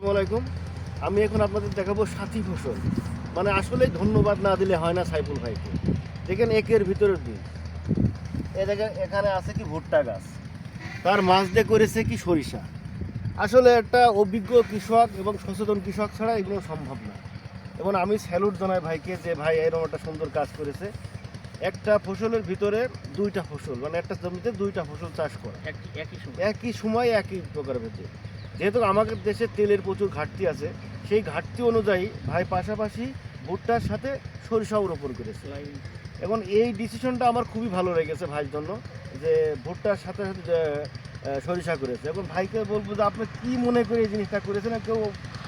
আসসালামাইকুম। আমি এখন আপনাদের দেখাবো সাথী ফসল। মানে আসলেই ধন্যবাদ না দিলে হয় না সাইফুল ভাইকে। দেখেন একের ভিতরের দিন এ দেখেন এখানে আছে কি ভুট্টা গাছ, তার মাছ দিয়ে করেছে কি সরিষা। আসলে একটা অভিজ্ঞ কৃষক এবং সচেতন কৃষক ছাড়া এগুলো সম্ভব না। এবং আমি স্যালুট জানাই ভাইকে যে ভাই এরকম একটা সুন্দর কাজ করেছে। একটা ফসলের ভিতরে দুইটা ফসল, মানে একটা জমিতে দুইটা ফসল চাষ করা একই সময় একই প্রকার ভেতরে। যেহেতু আমাদের দেশে তেলের প্রচুর ঘাটতি আছে, সেই ঘাটতি অনুযায়ী ভাই পাশাপাশি ভুট্টার সাথে সরিষাও রোপণ করেছে। এবং এই ডিসিশনটা আমার খুবই ভালো লেগেছে ভাইয়ের জন্য, যে ভুট্টার সাথে সাথে সরিষা করেছে। এবং ভাইকে বলবো যে আপনি কি মনে করে এই জিনিসটা করেছেন, কেউ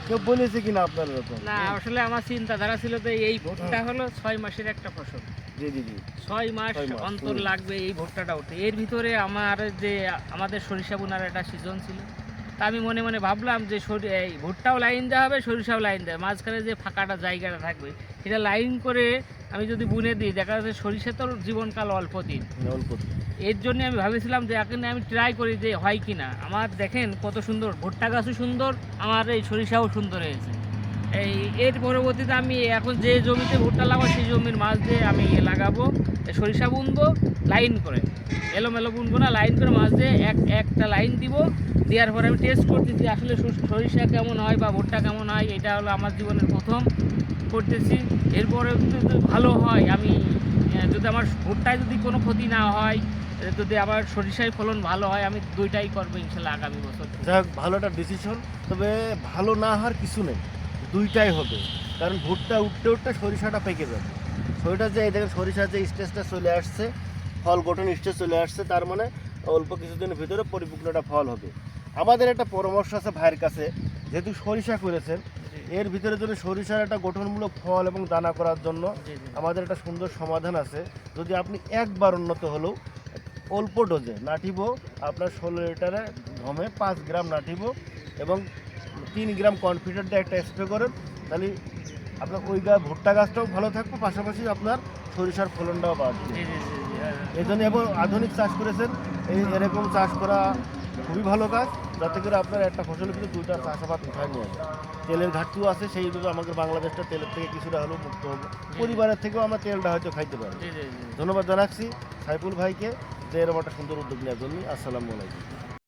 কেউ বলেছে কিনা আপনার এরকম? না, আসলে আমার চিন্তাধারা ছিল যে এই ভুট্টা হলো 6 মাসের একটা ফসল। জি জি জি 6 মাস অন্তর লাগবে এই ভুট্টাটা উঠতে। এর ভিতরে আমাদের সরিষা বোনার একটা সিজন ছিল। তা আমি মনে মনে ভাবলাম যে এই ভুট্টাও লাইন দেওয়া হবে, সরিষাও লাইন দেয়, মাঝখানে যে ফাঁকাটা জায়গাটা থাকবে সেটা লাইন করে আমি যদি বুনে দিই, দেখা যাচ্ছে সরিষা তোর জীবনকাল অল্প দিন। এর জন্য আমি ভাবেছিলাম যে এখন আমি ট্রাই করি যে হয় কি না। আমার দেখেন কত সুন্দর ভুট্টা গাছও সুন্দর, আমার এই সরিষাও সুন্দর হয়েছে। এর পরবর্তীতে আমি এখন যে জমিতে ভুট্টা লাগাবো সেই জমির মাছ দিয়ে আমি লাগাবো সরিষা বুনবো লাইন করে, এলোমেলো বুনবো না, লাইন করে মাছ দিয়ে একটা লাইন দিব। দেওয়ার পরে আমি টেস্ট করতেছি আসলে সরিষা কেমন হয় বা ভুট্টা কেমন হয়। এটা হলো আমার জীবনের প্রথম করতেছি। এরপরে যদি ভালো হয়, আমি যদি আমার ভুট্টায় যদি কোনো ক্ষতি না হয়, যদি আবার সরিষায় ফলন ভালো হয়, আমি দুইটাই করবো ইনশাল্লাহ আগামী বছর। যাই হোক, ভালো একটা ডিসিশন। তবে ভালো না হওয়ার কিছু নেই, দুইটাই হবে। কারণ ভুট্টা উঠতে উঠতে সরিষাটা পেকে যাবে। সরিষা যে এই দেখেন সরিষার যে স্টেজটা চলে আসছে, ফল গঠন স্টেজ চলে আসছে, তার মানে অল্প কিছুদিনের ভিতরে পরিপূর্ণ একটা ফল হবে। আমাদের একটা পরামর্শ আছে ভাইয়ের কাছে, যেহেতু সরিষা করেছেন, এর ভিতরে যদি সরিষার একটা গঠনমূলক ফল এবং দানা করার জন্য আমাদের একটা সুন্দর সমাধান আছে। যদি আপনি একবার উন্নত হলেও অল্প ডোজে নাটিবো, আপনার 16 লিটারে ঘমে 5 গ্রাম নাটিবো এবং 3 গ্রাম কনফিডেন্ট দিয়ে একটা স্প্রে করেন, তাহলে আপনার ওই ভুট্টা গাছটাও ভালো থাকবে, পাশাপাশি আপনার সরিষার ফলনটাও বাড়বে। এই জন্য এবং আধুনিক চাষ করেছেন, এরকম চাষ করা খুবই ভালো কাজ, যাতে করে আপনার একটা ফসলের ভিতরে দুইটা চাষাবাদ উঠায় নিয়ে আসে। তেলের ঘাটতিও আছে, সেইভাবে আমাদের বাংলাদেশটা তেলের থেকে কিছুটা হলেও মুক্ত হবে। পরিবারের থেকেও আমরা তেলটা হয়তো খাইতে পারি। ধন্যবাদ জানাচ্ছি সাইফুল ভাইকে যে এরকম একটা সুন্দর উদ্যোগ নেওয়ার জন্য। আসসালামু আলাইকুম।